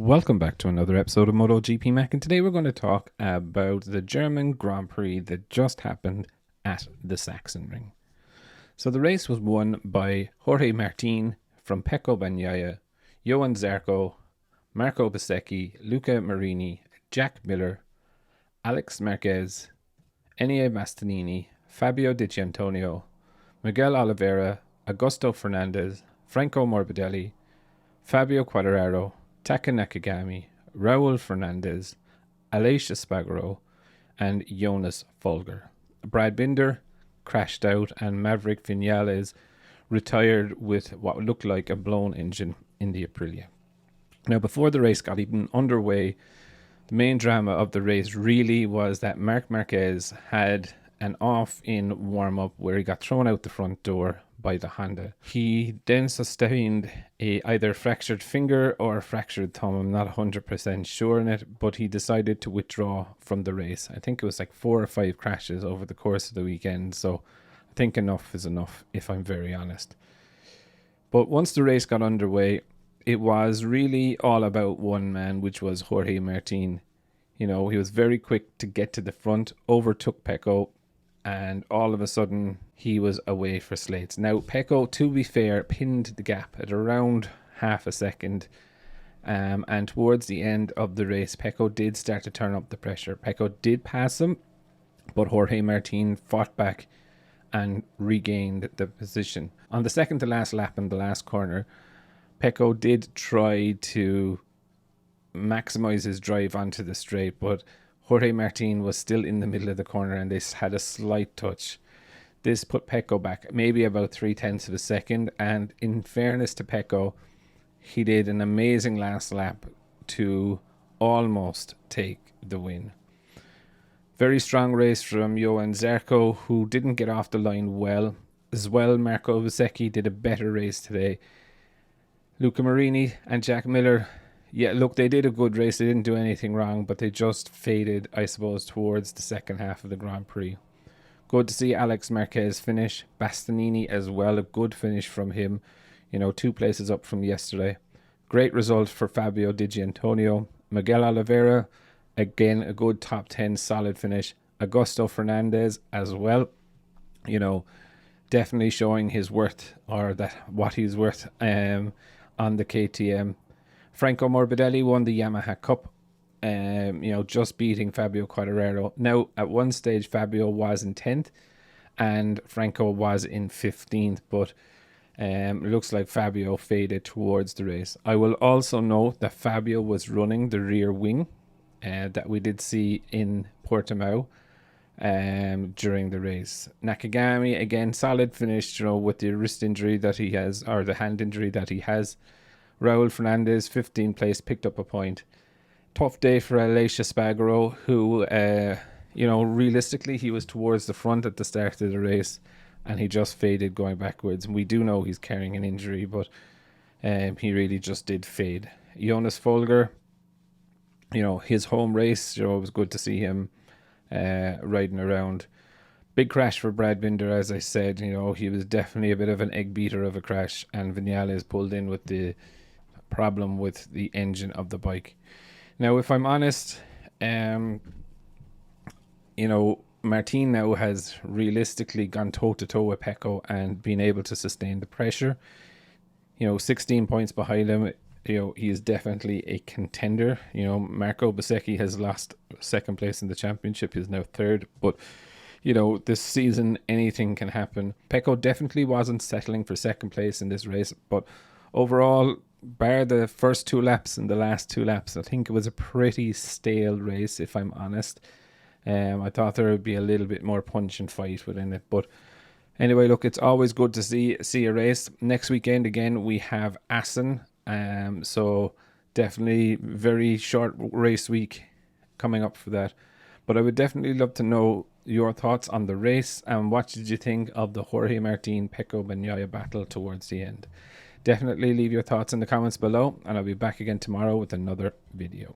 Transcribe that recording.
Welcome back to another episode of Motogp Mac, and today we're going to talk about the German Grand Prix that just happened at the Sachsenring. So the race was won by Jorge Martin from Pecco Bagnaia, Johan Zarco, Marco Bezzecchi, Luca Marini, Jack Miller, Alex Marquez, Enea Bastianini, Fabio Di Gianantonio, Miguel Oliveira, Augusto Fernandez, Franco Morbidelli, Fabio Quartararo, Taka Nakagami, Raul Fernandez, Aleix Espargaro, and Jonas Folger. Brad Binder crashed out, and Maverick Vinales retired with what looked like a blown engine in the Aprilia. Now, before the race got even underway, the main drama of the race really was that Marc Marquez had an off in warm-up where he got thrown out the front door by the Honda. He then sustained a either fractured finger or a fractured thumb. I'm not 100% sure in it, but he decided to withdraw from the race. I think it was like 4 or 5 crashes over the course of the weekend, so I think enough is enough, if I'm very honest. But once the race got underway, it was really all about one man, which was Jorge Martin. You know, he was very quick to get to the front, overtook Pecco, and all of a sudden he was away for slates. Now, Pecco, to be fair, pinned the gap at around half a second, and towards the end of the race, Pecco did start to turn up the pressure. Pecco did pass him, but Jorge Martin fought back and regained the position. On the second to last lap in the last corner, Pecco did try to maximize his drive onto the straight, but Jorge Martin was still in the middle of the corner and they had a slight touch. This put Pecco back maybe about 0.3 of a second, and in fairness to Pecco, he did an amazing last lap to almost take the win. Very strong race from Johan Zarco, who didn't get off the line well. As well, Marco Bezzecchi did a better race today. Luca Marini and Jack Miller, yeah, look, they did a good race. They didn't do anything wrong, but they just faded, I suppose, towards the second half of the Grand Prix. Good to see Alex Marquez finish. Bastianini as well, a good finish from him. You know, 2 places up from yesterday. Great result for Fabio Di Gianantonio. Miguel Oliveira, again, a good top 10 solid finish. Augusto Fernandez as well. You know, definitely showing his worth, or that what he's worth on the KTM. Franco Morbidelli won the Yamaha Cup, you know, just beating Fabio Quartararo. Now, at one stage, Fabio was in 10th and Franco was in 15th, but it looks like Fabio faded towards the race. I will also note that Fabio was running the rear wing that we did see in Portimao during the race. Nakagami, again, solid finish, you know, with the wrist injury that he has, or the hand injury that he has. Raul Fernandez, 15th place, picked up a point. Tough day for Aleix Espargaro, who, you know, realistically, he was towards the front at the start of the race, and he just faded going backwards. And we do know he's carrying an injury, but he really just did fade. Jonas Folger, you know, his home race, you know, it was good to see him riding around. Big crash for Brad Binder, as I said. You know, he was definitely a bit of an egg beater of a crash, and Vinales pulled in with the problem with the engine of the bike. Now, if I'm honest, you know, Martin now has realistically gone toe-to-toe with Pecco and been able to sustain the pressure. You know, 16 points behind him. You know, he is definitely a contender. You know, Marco Bezzecchi has lost second place in the championship. He's now 3rd, but you know, this season anything can happen. Pecco definitely wasn't settling for second place in this race, but overall, bar the first 2 laps and the last 2 laps, I think it was a pretty stale race, if I'm honest. I thought there would be a little bit more punch and fight within it, but anyway, look, it's always good to see a race. Next weekend again we have Assen, so definitely very short race week coming up for that. But I would definitely love to know your thoughts on the race, and what did you think of the Jorge Martin Pecco Bagnaia battle towards the end. Definitely leave your thoughts in the comments below, and I'll be back again tomorrow with another video.